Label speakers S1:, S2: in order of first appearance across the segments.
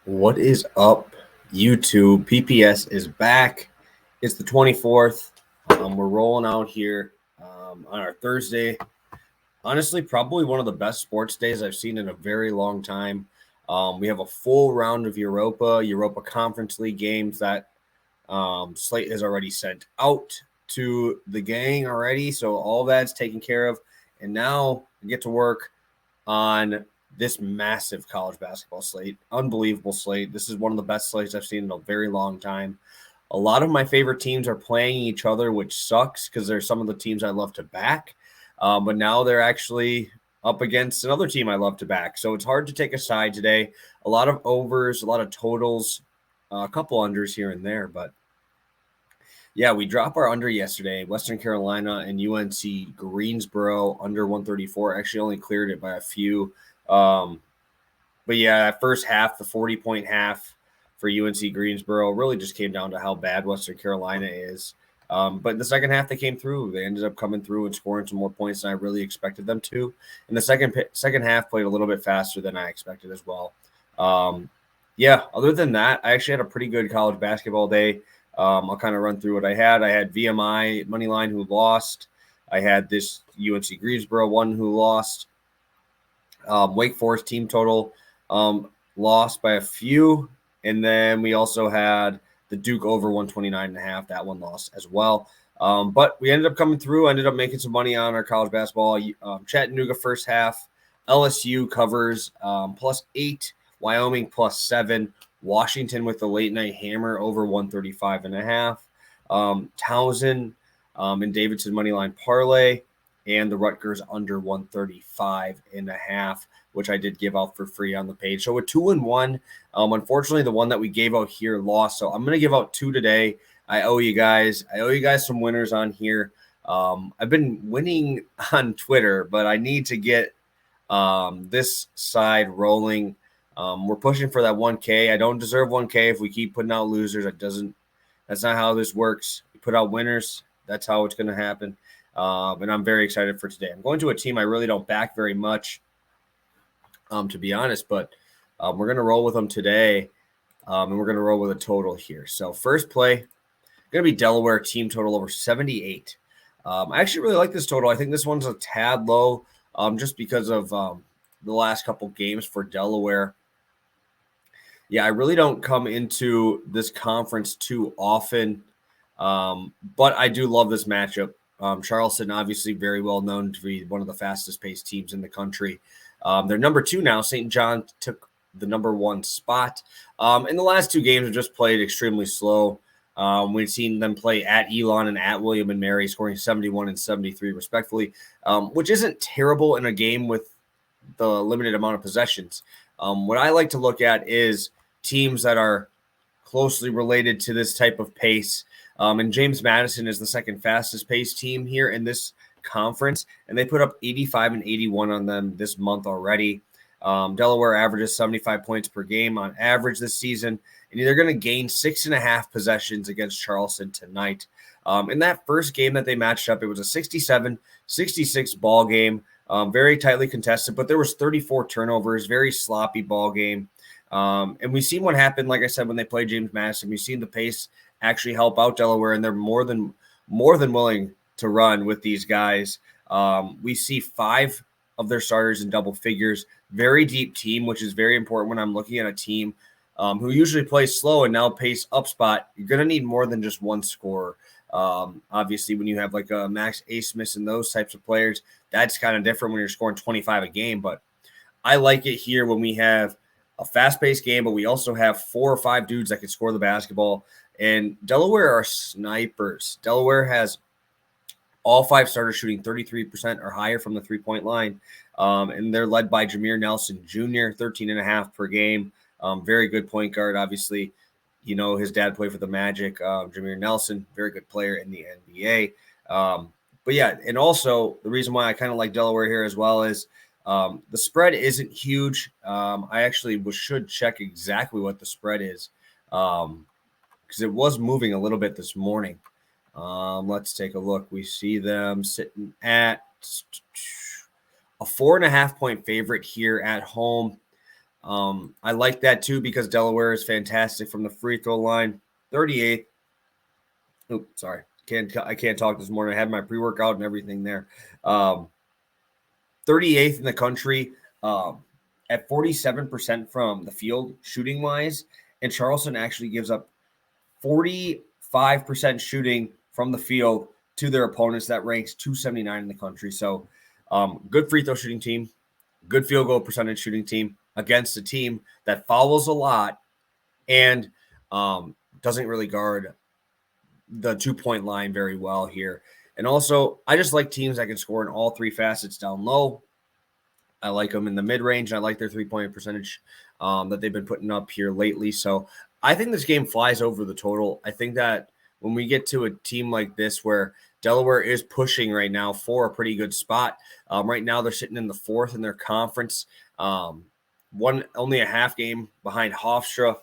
S1: What is up, YouTube? PPS is back. It's the 24th. We're rolling out here on our Thursday. Honestly, probably one of the best sports days I've seen in a very long time. We have a full round of Europa Conference League games that Slate has already sent out to the gang already. So all that's taken care of. And now we get to work on this massive college basketball slate. Unbelievable slate. This is one of the best slates I've seen in a very long time. A lot of my favorite teams are playing each other, which sucks because they're some of the teams I love to back. But now they're actually up against another team I love to back. So it's hard to take a side today. A lot of overs, a lot of totals, a couple unders here and there. But yeah, we dropped our under yesterday. Western Carolina and UNC Greensboro under 134. Actually only cleared it by a few. But yeah, that first half, the 40-point half for UNC Greensboro really just came down to how bad Western Carolina is. But in the second half, they came through. They ended up coming through and scoring some more points than I really expected them to. And the second half played a little bit faster than I expected as well. Yeah, other than that, I actually had a pretty good college basketball day. I'll kind of run through what I had. I had VMI Moneyline who lost. I had this UNC Greensboro one who lost. Wake Forest team total lost by a few. And then we also had the Duke over 129.5. That one lost as well. But we ended up coming through, ended up making some money on our college basketball. Chattanooga first half. LSU covers +8. Wyoming +7. Washington with the late night hammer over 135.5. Townsend and Davidson moneyline parlay, and the Rutgers under 135.5, which I did give out for free on the page. So we're 2-1. Unfortunately, the one that we gave out here lost. So I'm going to give out two today. I owe you guys some winners on here. I've been winning on Twitter, but I need to get this side rolling. We're pushing for that 1K. I don't deserve 1K if we keep putting out losers. That's not how this works. We put out winners. That's how it's going to happen. And I'm very excited for today. I'm going to a team I really don't back very much, to be honest, but we're going to roll with them today, and we're going to roll with a total here. So first play, going to be Delaware team total over 78. I actually really like this total. I think this one's a tad low just because of the last couple games for Delaware. Yeah, I really don't come into this conference too often, but I do love this matchup. Charleston, obviously very well known to be one of the fastest paced teams in the country. They're number 2 now. St. John took the number 1 spot. In the last 2 games, have just played extremely slow. We've seen them play at Elon and at William and Mary, scoring 71 and 73 respectively, which isn't terrible in a game with the limited amount of possessions. What I like to look at is teams that are closely related to this type of pace. And James Madison is the second fastest paced team here in this conference, and they put up 85 and 81 on them this month already. Delaware averages 75 points per game on average this season, and they're going to gain 6.5 possessions against Charleston tonight. In that first game that they matched up, it was a 67-66 ball game, very tightly contested, but there was 34 turnovers, very sloppy ball game. And we've seen what happened, like I said, when they played James Madison. We've seen the pace actually help out Delaware, and they're more than willing to run with these guys. We see 5 of their starters in double figures. Very deep team, which is very important when I'm looking at a team who usually plays slow and now pace up spot. You're going to need more than just one scorer. Obviously, when you have like a Max Asmus and those types of players, that's kind of different when you're scoring 25 a game. But I like it here when we have a fast-paced game, but we also have 4 or 5 dudes that can score the basketball. And Delaware are snipers. Delaware has all 5 starters shooting 33% or higher from the three-point line. And they're led by Jameer Nelson Jr., 13.5 per game. Very good point guard, obviously. You know, his dad played for the Magic. Jameer Nelson, very good player in the NBA. But yeah, and also the reason why I kind of like Delaware here as well is the spread isn't huge. I actually should check exactly what the spread is because it was moving a little bit this morning. Let's take a look. We see them sitting at a 4.5 point favorite here at home. I like that too because Delaware is fantastic from the free throw line. 38th. Oops, sorry. I can't talk this morning. I had my pre-workout and everything there. 38th in the country at 47% from the field shooting wise. And Charleston actually gives up 45% shooting from the field to their opponents. That ranks 279 in the country. So good free throw shooting team, good field goal percentage shooting team against a team that fouls a lot and doesn't really guard the 2-point line very well here. And also, I just like teams that can score in all three facets down low. I like them in the mid-range. I like their three-point percentage that they've been putting up here lately. So I think this game flies over the total. I think that when we get to a team like this where Delaware is pushing right now for a pretty good spot, right now they're sitting in the 4th in their conference, only a half game behind Hofstra.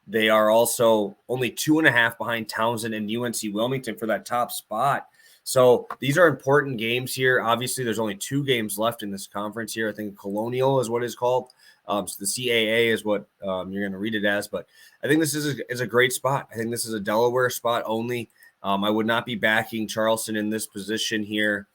S1: They are also only 2.5 behind Townsend and UNC Wilmington for that top spot. So these are important games here. Obviously, there's only 2 games left in this conference here. I think Colonial is what it's called. So the CAA is what you're going to read it as. But I think this is a great spot. I think this is a Delaware spot only. I would not be backing Charleston in this position here.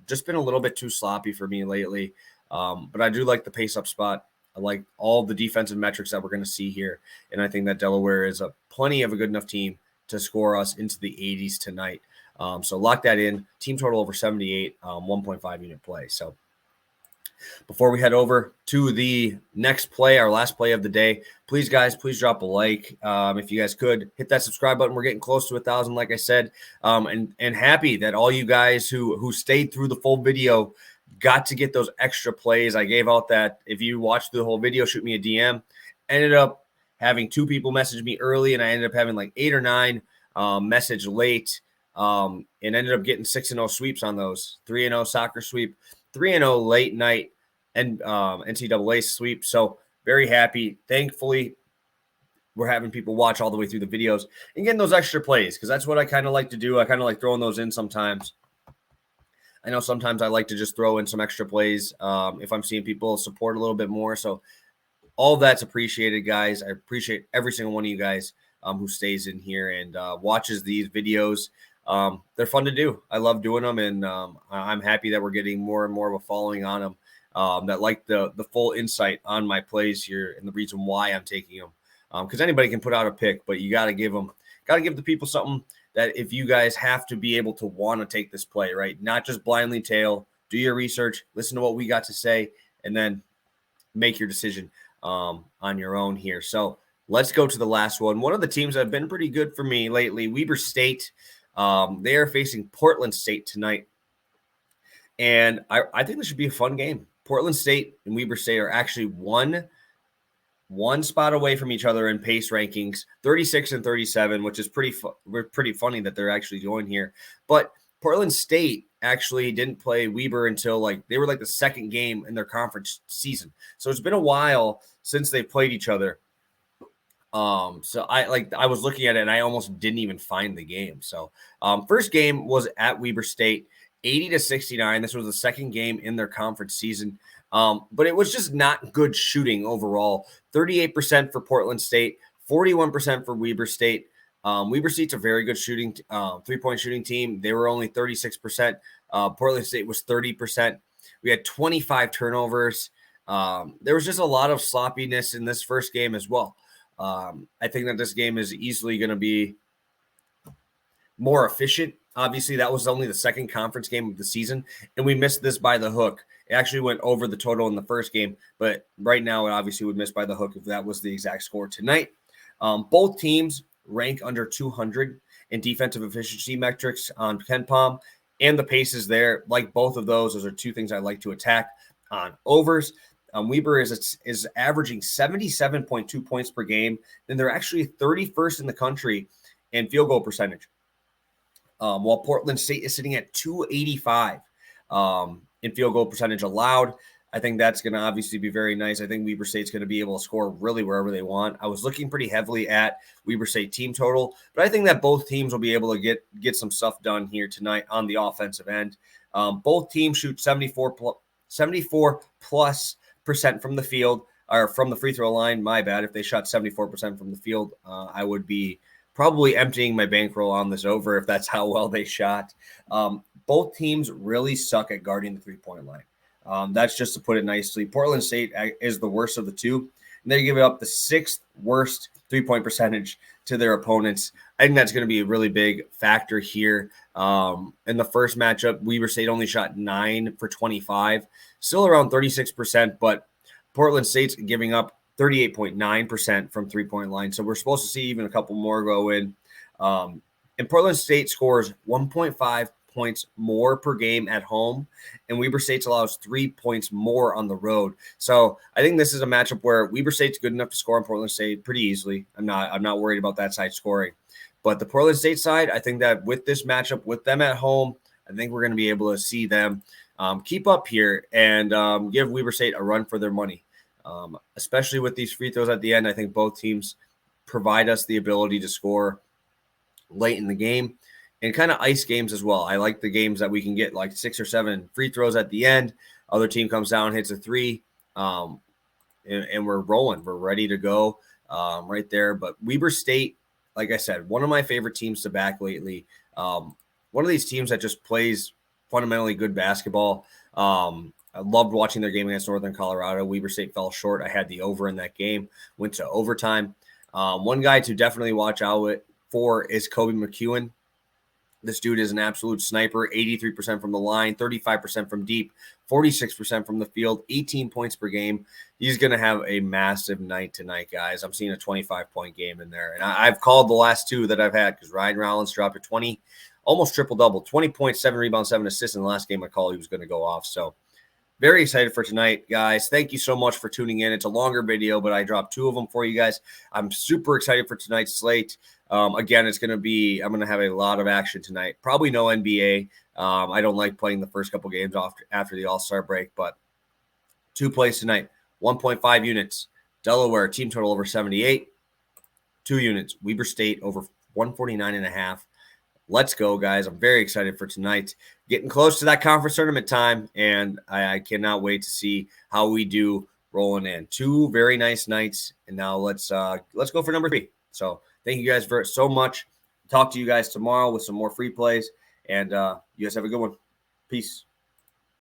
S1: Just been a little bit too sloppy for me lately. But I do like the pace-up spot. I like all the defensive metrics that we're going to see here. And I think that Delaware is plenty of a good enough team to score us into the 80s tonight. So lock that in. Team total over 78, 1.5 unit play. So before we head over to the next play, our last play of the day, please drop a like. If you guys could hit that subscribe button. We're getting close to 1,000, like I said, and happy that all you guys who stayed through the full video got to get those extra plays. I gave out that if you watched the whole video, shoot me a DM. Ended up having 2 people message me early, and I ended up having like 8 or 9 message late, and ended up getting 6-0 sweeps on those. 3-0 soccer sweep, 3-0 late night and NCAA sweep. So very happy. Thankfully, we're having people watch all the way through the videos and getting those extra plays because that's what I kind of like to do. I kind of like throwing those in sometimes. I know sometimes I like to just throw in some extra plays if I'm seeing people support a little bit more. So all of that's appreciated, guys. I appreciate every single one of you guys who stays in here and watches these videos. They're fun to do. I love doing them, and I'm happy that we're getting more and more of a following on them that like the full insight on my plays here and the reason why I'm taking them. Because anybody can put out a pick, but you got to give the people something that if you guys have to be able to want to take this play, right? Not just blindly tail, do your research, listen to what we got to say, and then make your decision on your own here. So let's go to the last one. One of the teams that have been pretty good for me lately, Weber State. They are facing Portland State tonight. And I think this should be a fun game. Portland State and Weber State are actually one spot away from each other in pace rankings, 36 and 37, which is pretty funny that they're actually going here. But Portland State actually didn't play Weber until they were the second game in their conference season. So it's been a while since they played each other. So I was looking at it and I almost didn't even find the game. So first game was at Weber State, 80-69. This was the second game in their conference season. But it was just not good shooting overall. 38% for Portland State, 41% for Weber State. Weber State's a very good shooting, 3-point shooting team. They were only 36%. Portland State was 30%. We had 25 turnovers. There was just a lot of sloppiness in this first game as well. I think that this game is easily going to be more efficient. Obviously, that was only the second conference game of the season, and we missed this by the hook. It actually went over the total in the first game, but right now it obviously would miss by the hook if that was the exact score tonight. Both teams rank under 200 in defensive efficiency metrics on KenPom, and the pace is there. Like both of those are 2 things I like to attack on overs. Weber is averaging 77.2 points per game. Then they're actually 31st in the country in field goal percentage, while Portland State is sitting at 285 in field goal percentage allowed. I think that's going to obviously be very nice. I think Weber State's going to be able to score really wherever they want. I was looking pretty heavily at Weber State team total, but I think that both teams will be able to get some stuff done here tonight on the offensive end. Both teams shoot 74 plus % from the field. or from the free throw line, my bad. If they shot 74% from the field, I would be probably emptying my bankroll on this over if that's how well they shot. Both teams really suck at guarding the three-point line. That's just to put it nicely. Portland State is the worst of the two. And they give up the 6th worst three-point percentage to their opponents. I think that's going to be a really big factor here. In the first matchup, Weber State only shot 9 for 25, still around 36%, but Portland State's giving up 38.9% from three-point line. So we're supposed to see even a couple more go in. And Portland State scores 1.5 points more per game at home, and Weber State allows 3 points more on the road. So I think this is a matchup where Weber State's good enough to score on Portland State pretty easily. I'm not worried about that side scoring. But the Portland State side, I think that with this matchup, with them at home, I think we're going to be able to see them keep up here and give Weber State a run for their money. Especially with these free throws at the end, I think both teams provide us the ability to score late in the game and kind of ice games as well. I like the games that we can get like 6 or 7 free throws at the end. Other team comes down, hits a 3, and we're rolling. We're ready to go right there. But Weber State, like I said, one of my favorite teams to back lately. One of these teams that just plays fundamentally good basketball. I loved watching their game against Northern Colorado. Weber State fell short. I had the over in that game, went to overtime. One guy to definitely watch out for is Kobe McEwen. This dude is an absolute sniper, 83% from the line, 35% from deep, 46% from the field, 18 points per game. He's going to have a massive night tonight, guys. I'm seeing a 25-point game in there. And I've called the last 2 that I've had because Ryan Rollins dropped a 20, almost triple-double, 20 points, 7 rebounds, 7 assists in the last game I called. He was going to go off. So very excited for tonight, guys. Thank you so much for tuning in. It's a longer video, but I dropped 2 of them for you guys. I'm super excited for tonight's slate. Again, I'm going to have a lot of action tonight. Probably no NBA. I don't like playing the first couple games after the All-Star break, but 2 plays tonight. 1.5 units. Delaware, team total over 78. 2 units. Weber State over 149.5. Let's go, guys. I'm very excited for tonight. Getting close to that conference tournament time, and I cannot wait to see how we do rolling in. 2 very nice nights, and now let's go for number 3. So thank you guys so much. Talk to you guys tomorrow with some more free plays, and you guys have a good one. Peace.